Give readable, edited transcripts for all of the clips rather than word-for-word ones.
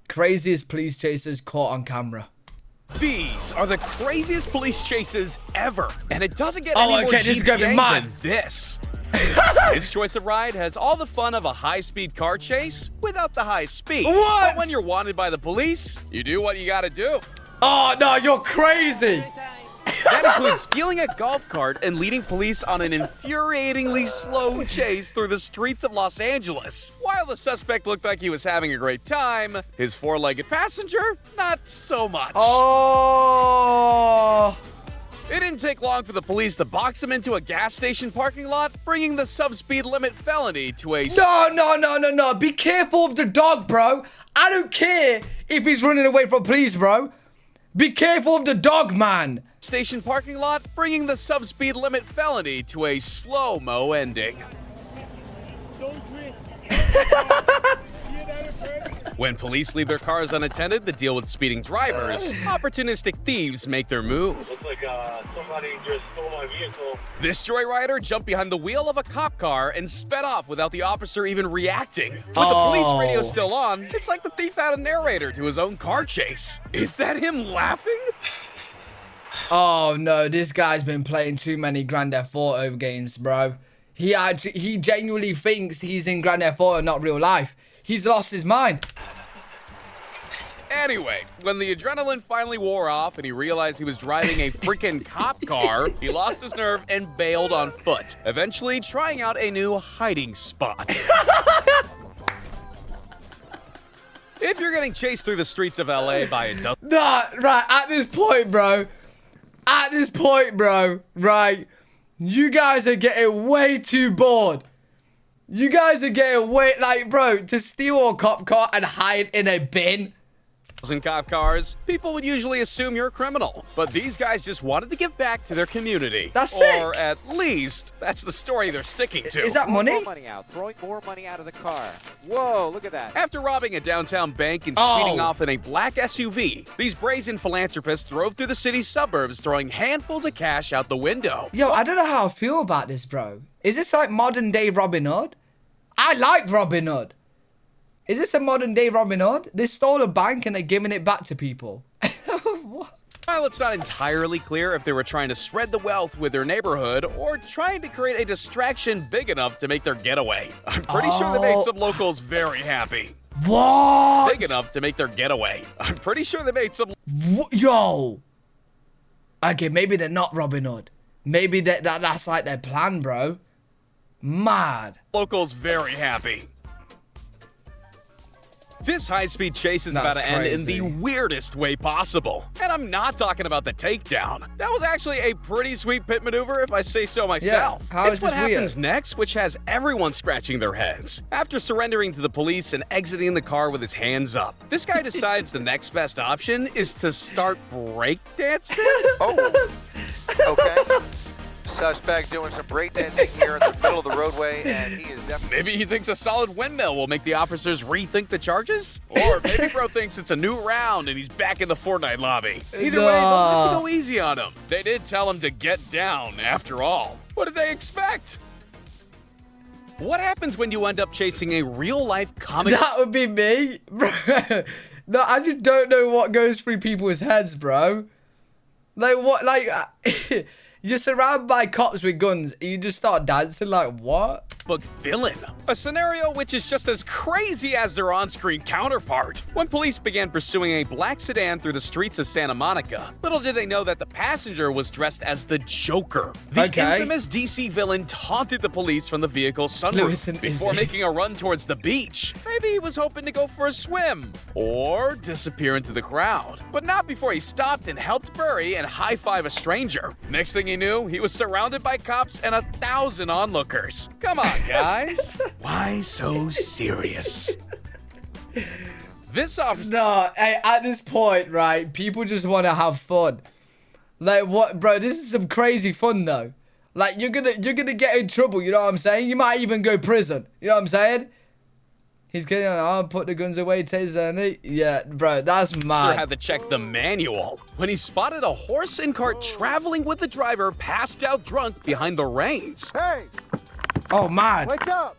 Craziest police chasers caught on camera. These are the craziest police chases ever, and it doesn't get any more this is gonna be GTA mine. than this. This choice of ride has all the fun of a high-speed car chase without the high speed. What? But when you're wanted by the police, you do what you gotta do. Oh, no, you're crazy. That includes stealing a golf cart and leading police on an infuriatingly slow chase through the streets of Los Angeles. While the suspect looked like he was having a great time, his four-legged passenger, not so much. Oh. It didn't take long for the police to box him into a gas station parking lot, bringing the subspeed limit felony to a... No. Be careful of the dog, bro. I don't care if he's running away from police, bro. Be careful of the dog, man. Station parking lot, bringing the subspeed limit felony to a slow-mo ending. Don't drink. When police leave their cars unattended to deal with speeding drivers, opportunistic thieves make their move. Looks like somebody just stole my vehicle. This joyrider jumped behind the wheel of a cop car and sped off without the officer even reacting. With the police radio still on, it's like the thief had a narrator to his own car chase. Is that him laughing? Oh, no, this guy's been playing too many Grand Theft Auto games, bro. He genuinely thinks he's in Grand Theft Auto, not real life. He's lost his mind. Anyway, when the adrenaline finally wore off and he realized he was driving a freaking cop car, he lost his nerve and bailed on foot, eventually trying out a new hiding spot. If you're getting chased through the streets of LA by a dozen... Nah, right, at this point, bro, right, you guys are getting way too bored. You guys are getting way, like, bro, to steal a cop car and hide in a bin. Cop cars, people would usually assume you're a criminal, but these guys just wanted to give back to their community. That's sick. Or at least, that's the story they're sticking to. Is that money? More money out, throwing more money out of the car. Whoa, look at that. After robbing a downtown bank and speeding off in a black SUV, these brazen philanthropists drove through the city's suburbs, throwing handfuls of cash out the window. Yo, I don't know how I feel about this, bro. Is this like modern day Robin Hood? I like Robin Hood. Is this a modern day Robin Hood? They stole a bank and they're giving it back to people. What? While it's not entirely clear if they were trying to spread the wealth with their neighborhood or trying to create a distraction big enough to make their getaway. I'm pretty sure they made some locals very happy. What? Big enough to make their getaway. I'm pretty sure they made some... Yo. Okay, maybe they're not Robin Hood. Maybe that's like their plan, bro. Mad. Locals very happy. This high-speed chase is about to end in the weirdest way possible. And I'm not talking about the takedown. That was actually a pretty sweet pit maneuver if I say so myself. Yeah, it's what happens next, which has everyone scratching their heads. After surrendering to the police and exiting the car with his hands up, this guy decides the next best option is to start breakdancing. Oh, okay. Suspect doing some breakdancing here in the middle of the roadway, and he is definitely... Maybe he thinks a solid windmill will make the officers rethink the charges? Or maybe bro thinks it's a new round and he's back in the Fortnite lobby. Either way, they'll have to go easy on him. They did tell him to get down, after all. What did they expect? What happens when you end up chasing a real-life comic... That would be me. No, I just don't know what goes through people's heads, bro. Like, what, like... You're surrounded by cops with guns, and you just start dancing like, what? Book villain. A scenario which is just as crazy as their on-screen counterpart. When police began pursuing a black sedan through the streets of Santa Monica, little did they know that the passenger was dressed as the Joker. The infamous DC villain taunted the police from the vehicle's sunroof before making a run towards the beach. Maybe he was hoping to go for a swim or disappear into the crowd. But not before he stopped and helped bury and high-five a stranger. Next thing he knew, he was surrounded by cops and 1,000 onlookers. Come on, guys. Why so serious? This officer... No, hey, at this point, right, people just want to have fun. Like, what, bro, this is some crazy fun, though. Like, you're gonna get in trouble, you know what I'm saying? You might even go prison, you know what I'm saying? He's getting on, I'll put the guns away, taser, yeah, bro, that's mad. Sir had to check the manual when he spotted a horse and cart traveling with the driver passed out drunk behind the reins. Hey, Oh, mad. wake up.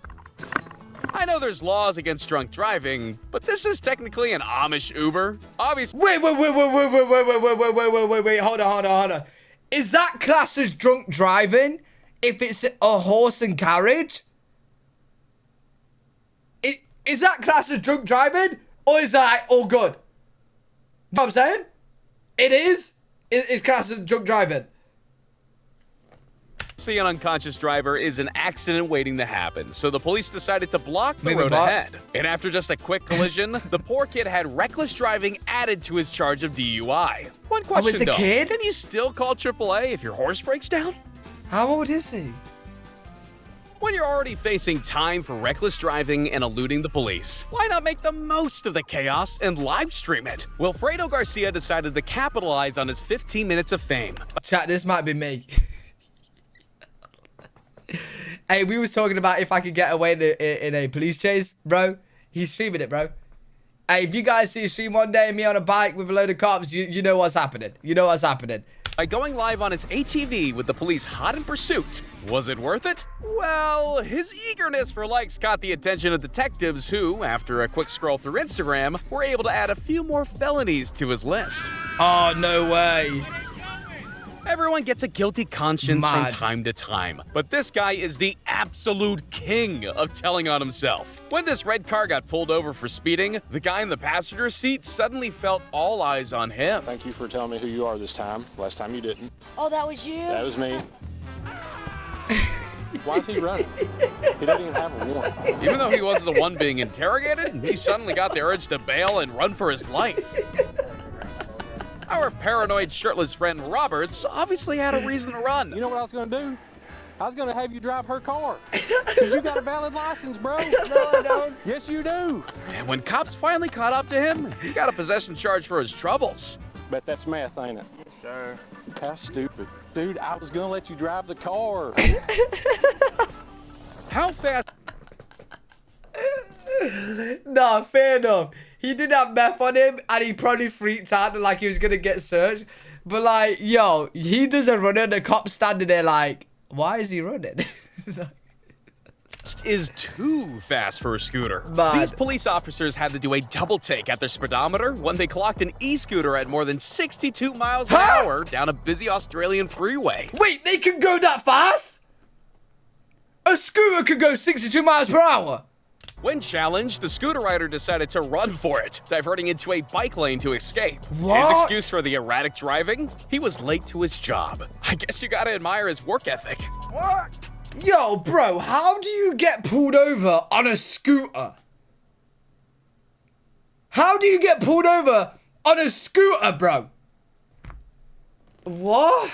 I know there's laws against drunk driving, but this is technically an Amish Uber. Obviously. Wait, hold on. Is that classed as drunk driving if it's a horse and carriage? Is that classed as drunk driving, or is that all good? You know what I'm saying? It is? It's classed as drunk driving. See, an unconscious driver is an accident waiting to happen, so the police decided to block the road ahead. And after just a quick collision, the poor kid had reckless driving added to his charge of DUI. One question, though. Kid? Can you still call AAA if your horse breaks down? How old is he? When you're already facing time for reckless driving and eluding the police, why not make the most of the chaos and live stream it? Wilfredo Garcia decided to capitalize on his 15 minutes of fame. Chat, this might be me. Hey, we was talking about if I could get away in a police chase, bro. He's streaming it, bro. Hey, if you guys see a stream one day of me on a bike with a load of cops, you know what's happening. You know what's happening. By going live on his ATV with the police hot in pursuit. Was it worth it? Well, his eagerness for likes caught the attention of detectives who, after a quick scroll through Instagram, were able to add a few more felonies to his list. Oh, no way. Everyone gets a guilty conscience Mad. from time to time, but this guy is the absolute king of telling on himself. When this red car got pulled over for speeding, the guy in the passenger seat suddenly felt all eyes on him. Thank you for telling me who you are this time. Last time you didn't. Oh, that was you? That was me. Why is he running? He doesn't even have a warrant. Even though he was the one being interrogated, he suddenly got the urge to bail and run for his life. Our paranoid shirtless friend Roberts obviously had a reason to run. You know what I was going to do? I was going to have you drive her car. Because you got a valid license, bro. No, I don't. Yes, you do. And when cops finally caught up to him, he got a possession charge for his troubles. Bet that's meth, ain't it? Sure. How stupid. Dude, I was going to let you drive the car. How fast? Nah, fair enough. He did have meth on him, and he probably freaked out like he was gonna get searched. But like, yo, he doesn't run, and the cop's standing there like, why is he running? Is too fast for a scooter. Mad. These police officers had to do a double take at their speedometer when they clocked an e-scooter at more than 62 miles an hour down a busy Australian freeway. Wait, they can go that fast? A scooter could go 62 miles per hour? When challenged, the scooter rider decided to run for it, diverting into a bike lane to escape. What? His excuse for the erratic driving? He was late to his job. I guess you gotta admire his work ethic. What? Yo, bro, how do you get pulled over on a scooter? How do you get pulled over on a scooter, bro? What?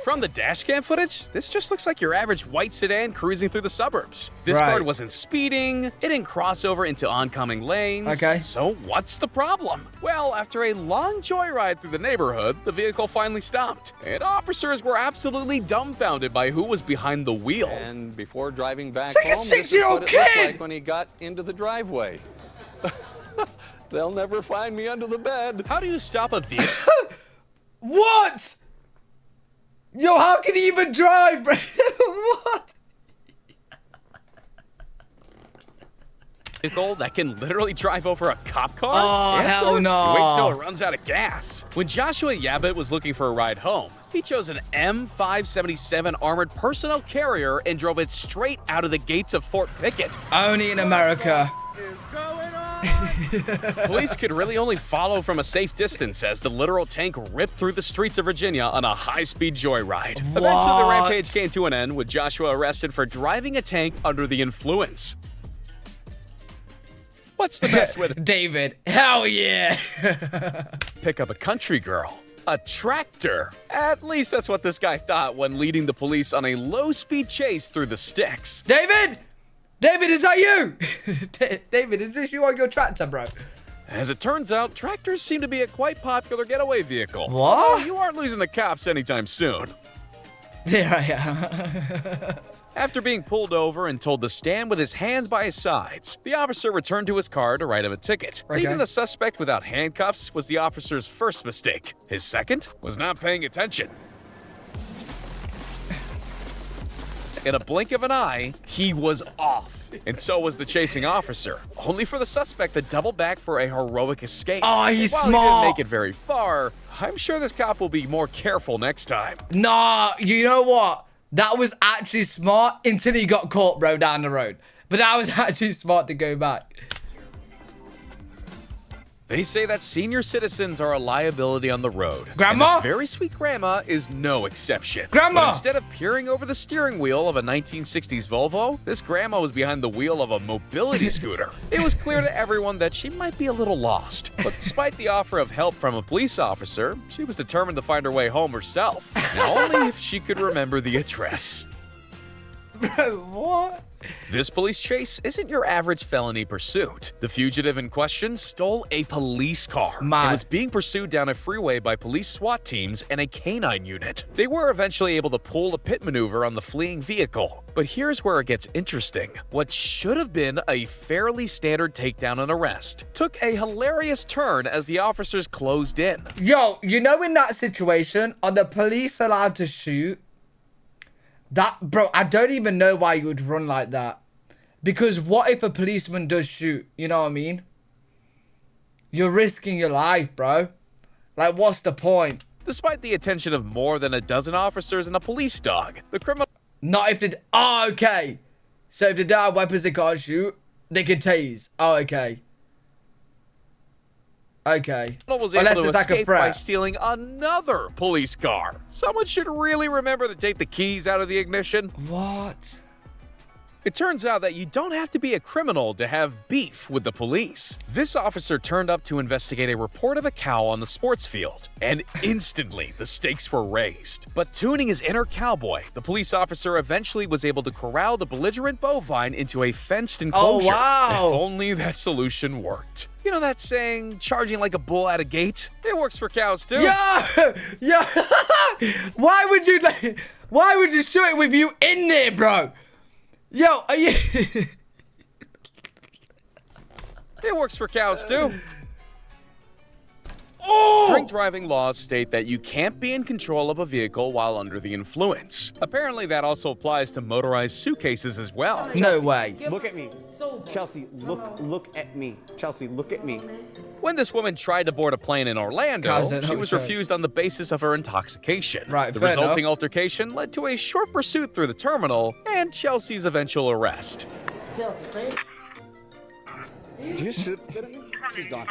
From the dashcam footage, this just looks like your average white sedan cruising through the suburbs. This Right. car wasn't speeding, it didn't cross over into oncoming lanes. Okay. So what's the problem? Well, after a long joyride through the neighborhood, the vehicle finally stopped. And officers were absolutely dumbfounded by who was behind the wheel. And before driving back It's like a home, this is 6-year-old what it looked kid! like when he got into the driveway. They'll never find me under the bed. How do you stop a vehicle What? Yo, how can he even drive, bro? What? that can literally drive over a cop car? Oh, Answer? hell no. You wait till it runs out of gas. When Joshua Yabbitt was looking for a ride home, he chose an M577 armored personnel carrier and drove it straight out of the gates of Fort Pickett. Only in America. Police could really only follow from a safe distance as the literal tank ripped through the streets of Virginia on a high-speed joyride. Eventually, the What? rampage came to an end with Joshua arrested for driving a tank under the influence. What's the best way to David, hell yeah. pick up a country girl? A tractor. At least that's what this guy thought when leading the police on a low-speed chase through the sticks. David! David, is that you? David, is this you on your tractor, bro? As it turns out, tractors seem to be a quite popular getaway vehicle. What? Although you aren't losing the cops anytime soon. Yeah. After being pulled over and told to stand with his hands by his sides, the officer returned to his car to write him a ticket. Okay. Leaving the suspect without handcuffs was the officer's first mistake. His second was not paying attention. In a blink of an eye, he was off. And so was the chasing officer, only for the suspect to double back for a heroic escape. Oh, he's While smart. he didn't make it very far, I'm sure this cop will be more careful next time. Nah, you know what? That was actually smart until he got caught, bro, down the road. But that was actually smart to go back. They say that senior citizens are a liability on the road. Grandma? And this very sweet grandma is no exception. Grandma? But instead of peering over the steering wheel of a 1960s Volvo, this grandma was behind the wheel of a mobility scooter. It was clear to everyone that she might be a little lost. But despite the offer of help from a police officer, she was determined to find her way home herself. Now, only if she could remember the address. Bro, what? This police chase isn't your average felony pursuit. The fugitive in question stole a police car and was being pursued down a freeway by police SWAT teams and a canine unit. They were eventually able to pull the pit maneuver on the fleeing vehicle. But here's where it gets interesting. What should have been a fairly standard takedown and arrest took a hilarious turn as the officers closed in. Yo, you know, in that situation, are the police allowed to shoot? That, bro, I don't even know why you would run like that. Because what if a policeman does shoot? You know what I mean? You're risking your life, bro. Like, what's the point? Despite the attention of more than a dozen officers and a police dog, the criminal... Not if they... Oh, okay. So if they don't have weapons they can't shoot, they can tase. Oh, okay. Okay. was able to escape by stealing another police car. Someone should really remember to take the keys out of the ignition. What? It turns out that you don't have to be a criminal to have beef with the police. This officer turned up to investigate a report of a cow on the sports field, and instantly the stakes were raised. But tuning his inner cowboy, the police officer eventually was able to corral the belligerent bovine into a fenced enclosure. Oh, wow. If only that solution worked. You know that saying, charging like a bull at a gate? It works for cows too. Yeah, yeah. Why would you shoot it with you in there, bro? Yo, are you... It works for cows too. Oh! Drink driving laws state that you can't be in control of a vehicle while under the influence. Apparently, that also applies to motorized suitcases as well. No way. Look at me. Chelsea, look at me. Chelsea, look at me. When this woman tried to board a plane in Orlando, she was okay. refused on the basis of her intoxication. Right, the fair resulting enough. altercation led to a short pursuit through the terminal and Chelsea's eventual arrest. Chelsea, please. Did you spit at me? She's gone.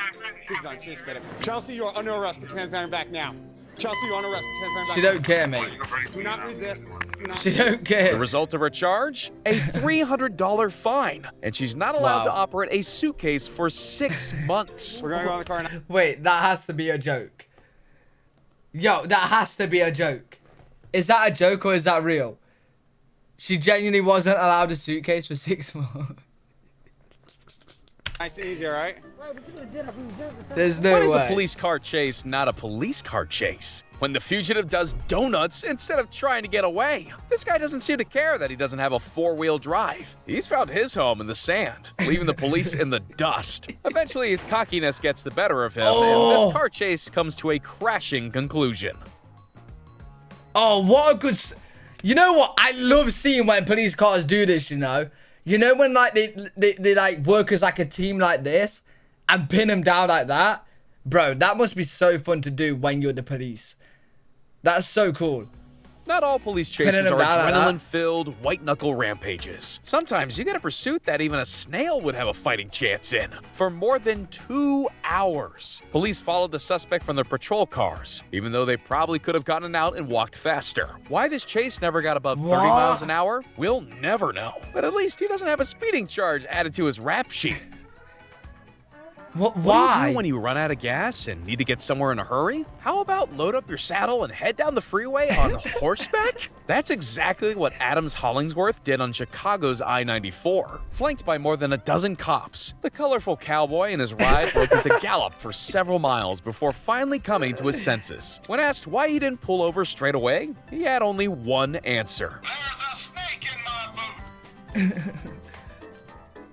She's gone. She spit at me. Chelsea, you are under arrest for transparent back now. Chelsea, you're under arrest for transparent back She now. don't care, mate. Do not resist. Do not She resist. don't care. The result of her charge? A $300 fine. And she's not allowed Wow. to operate a suitcase for 6 months. We're gonna go in the car now. Wait, that has to be a joke. Yo, that has to be a joke. Is that a joke or is that real? She genuinely wasn't allowed a suitcase for 6 months. Nice and easy, all right? There's no When is way. a police car chase not a police car chase? When the fugitive does donuts instead of trying to get away. This guy doesn't seem to care that he doesn't have a four-wheel drive. He's found his home in the sand, leaving the police in the dust. Eventually, his cockiness gets the better of him, and this car chase comes to a crashing conclusion. Oh, what a good... You know what? I love seeing when police cars do this, you know? You know when, like, they like, work as, like, a team like this and pin them down like that? Bro, that must be so fun to do when you're the police. That's so cool. Not all police chases Pinning are them down like that. adrenaline-filled, white-knuckle rampages. Sometimes you get a pursuit that even a snail would have a fighting chance in. For more than 2 hours, police followed the suspect from their patrol cars, even though they probably could have gotten out and walked faster. Why this chase never got above 30 miles an hour, we'll never know. But at least he doesn't have a speeding charge added to his rap sheet. What? What do Why? you do when you run out of gas and need to get somewhere in a hurry? How about load up your saddle and head down the freeway on horseback? That's exactly what Adams Hollingsworth did on Chicago's I-94. Flanked by more than a dozen cops, the colorful cowboy and his ride broke into gallop for several miles before finally coming to his senses. When asked why he didn't pull over straight away, he had only one answer. There's a snake in my boot.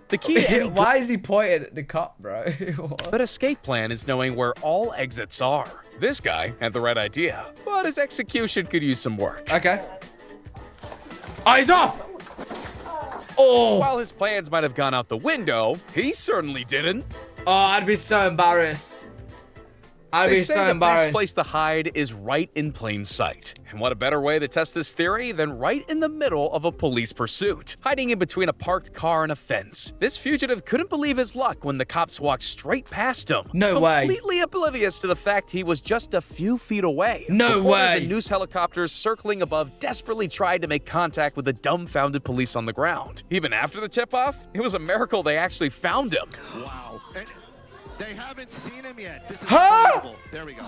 The key to any Why is he pointing at the cop, bro? But escape plan is knowing where all exits are. This guy had the right idea, but his execution could use some work. Okay. Oh, he's off! Oh. While his plans might have gone out the window, he certainly didn't. Oh, I'd be so embarrassed. I'd They be say so the embarrassed. best place to hide is right in plain sight. And what a better way to test this theory than right in the middle of a police pursuit, hiding in between a parked car and a fence. This fugitive couldn't believe his luck when the cops walked straight past him. No way. Completely oblivious to the fact he was just a few feet away. No Reporters way. and news helicopters circling above desperately tried to make contact with the dumbfounded police on the ground. Even after the tip-off, it was a miracle they actually found him. Wow. And they haven't seen him yet. This is Huh? unbelievable. There we go.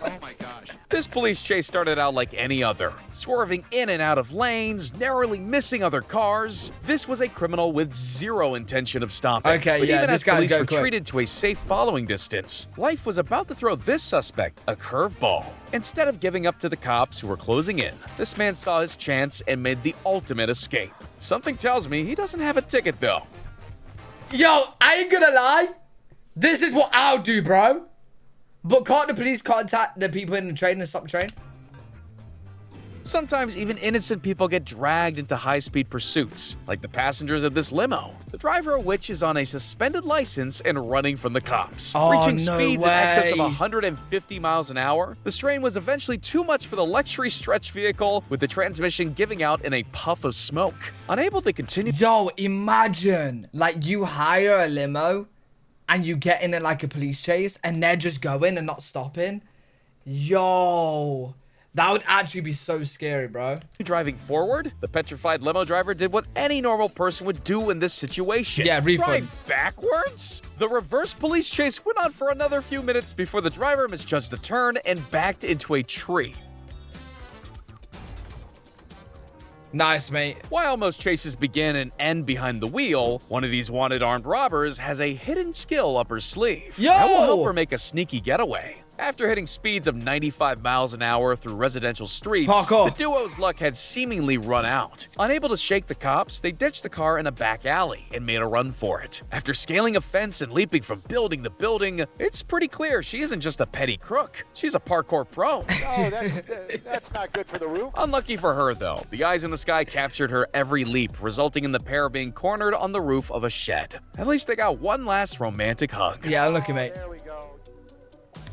Oh my gosh. This police chase started out like any other, swerving in and out of lanes, narrowly missing other cars. This was a criminal with zero intention of stopping. Okay, but yeah, even this as guy's police going quick. retreated to a safe following distance, life was about to throw this suspect a curveball. Instead of giving up to the cops who were closing in, this man saw his chance and made the ultimate escape. Something tells me he doesn't have a ticket though. Yo, I ain't gonna lie. This is what I'll do, bro. But can't the police contact the people in the train and stop the train? Sometimes even innocent people get dragged into high-speed pursuits, like the passengers of this limo, the driver of which is on a suspended license and running from the cops. Oh, Reaching no speeds in excess of way. 150 miles an hour, the strain was eventually too much for the luxury stretch vehicle, with the transmission giving out in a puff of smoke. Unable to continue Yo, imagine, like, you hire a limo and you get in like a police chase and they're just going and not stopping. Yo, that would actually be so scary, bro. driving forward, the petrified limo driver did what any normal person would do in this situation. Yeah, refund. Drive backwards? The reverse police chase went on for another few minutes before the driver misjudged the turn and backed into a tree. Nice, mate. While most chases begin and end behind the wheel, one of these wanted armed robbers has a hidden skill up her sleeve Yo! that will help her make a sneaky getaway. After hitting speeds of 95 miles an hour through residential streets, Parkour. the duo's luck had seemingly run out. Unable to shake the cops, they ditched the car in a back alley and made a run for it. After scaling a fence and leaping from building to building, it's pretty clear she isn't just a petty crook. She's a parkour pro. Oh, that's not good for the roof. Unlucky for her, though, the eyes in the sky captured her every leap, resulting in the pair being cornered on the roof of a shed. At least they got one last romantic hug. Yeah, look at mate. There we go.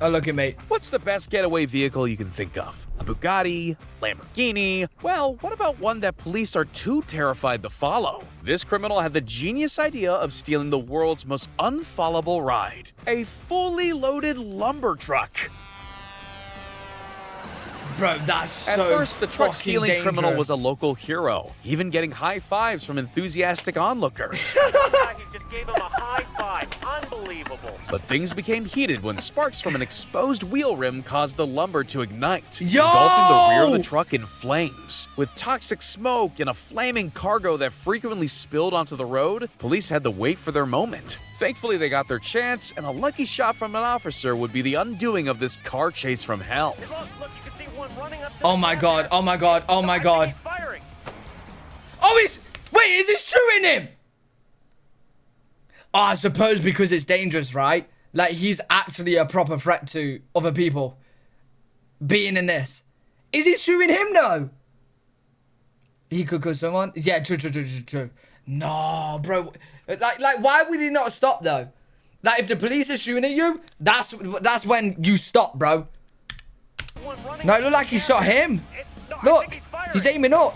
Oh, look at mate. What's the best getaway vehicle you can think of? A Bugatti? Lamborghini? Well, what about one that police are too terrified to follow? This criminal had the genius idea of stealing the world's most unfollowable ride. A fully loaded lumber truck. Bro, that's At so first, the truck stealing fucking criminal was a dangerous. local hero, even getting high fives from enthusiastic onlookers. He just gave him a high five. Unbelievable. But things became heated when sparks from an exposed wheel rim caused the lumber to ignite, Yo! engulfing the rear of the truck in flames. With toxic smoke and a flaming cargo that frequently spilled onto the road, police had to wait for their moment. Thankfully, they got their chance, and a lucky shot from an officer would be the undoing of this car chase from hell. Look, you can see one running up. Oh my god, oh my god, oh my god. Firing. Oh, wait, is this shooting him? Oh, I suppose because it's dangerous, right? Like, he's actually a proper threat to other people. Being in this. Is he shooting him, though? He could kill someone? Yeah, true. No, bro. Like, why would he not stop, though? Like, if the police are shooting at you, that's when you stop, bro. One running No, it looked like he shot him. No, I Look, think he's firing. he's aiming up.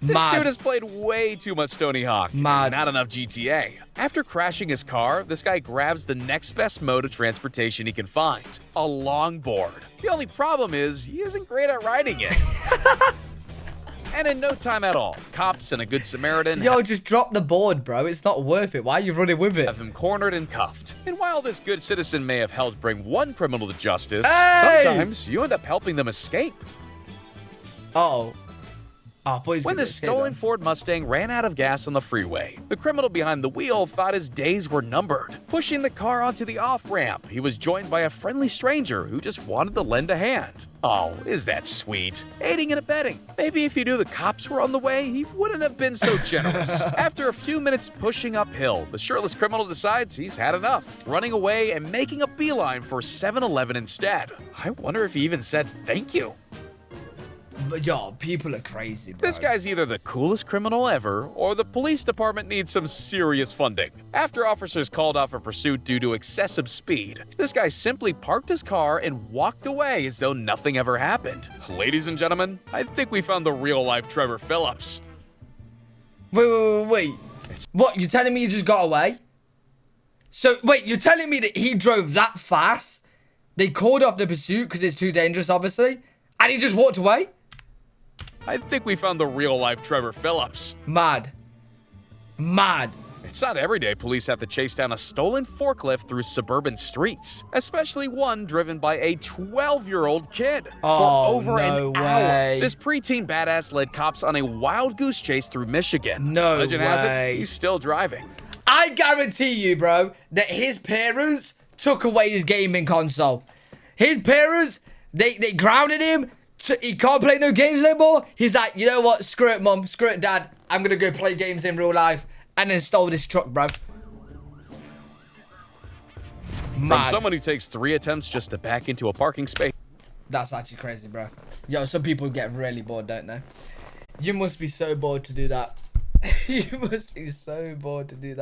This Mad. dude has played way too much Tony Hawk. Mad. Not enough GTA. After crashing his car, this guy grabs the next best mode of transportation he can find, a longboard. The only problem is he isn't great at riding it. And in no time at all, cops and a good Samaritan Yo, just drop the board, bro. It's not worth it. Why are you running with it? have him cornered and cuffed. And while this good citizen may have helped bring one criminal to justice, Hey! sometimes you end up helping them escape. Uh-oh. Oh, boys. When the stolen Ford Mustang ran out of gas on the freeway, the criminal behind the wheel thought his days were numbered. Pushing the car onto the off-ramp, he was joined by a friendly stranger who just wanted to lend a hand. Oh, is that sweet? Aiding and abetting. Maybe if he knew the cops were on the way, he wouldn't have been so generous. After a few minutes pushing uphill, the shirtless criminal decides he's had enough, running away and making a beeline for 7-Eleven instead. I wonder if he even said thank you. but yo, people are crazy, bro. This guy's either the coolest criminal ever, or the police department needs some serious funding. After officers called off a pursuit due to excessive speed, this guy simply parked his car and walked away as though nothing ever happened. Ladies and gentlemen, I think we found the real-life Trevor Phillips. Wait. What, you're telling me he just got away? So, wait, you're telling me that he drove that fast? They called off the pursuit because it's too dangerous, obviously, and he just walked away? I think we found the real-life Trevor Phillips. Mad. It's not every day police have to chase down a stolen forklift through suburban streets, especially one driven by a 12-year-old kid. Oh, For over no an way. hour, this preteen badass led cops on a wild goose chase through Michigan. No Legend has way. it, he's still driving. I guarantee you, bro, that his parents took away his gaming console. His parents, they grounded him. So he can't play no games anymore. He's like, you know what? Screw it, mum. Screw it, dad. I'm going to go play games in real life. And then stole this truck, bro. From Mad. someone who takes 3 attempts just to back into a parking space. That's actually crazy, bro. Yo, some people get really bored, don't they? You must be so bored to do that. You must be so bored to do that.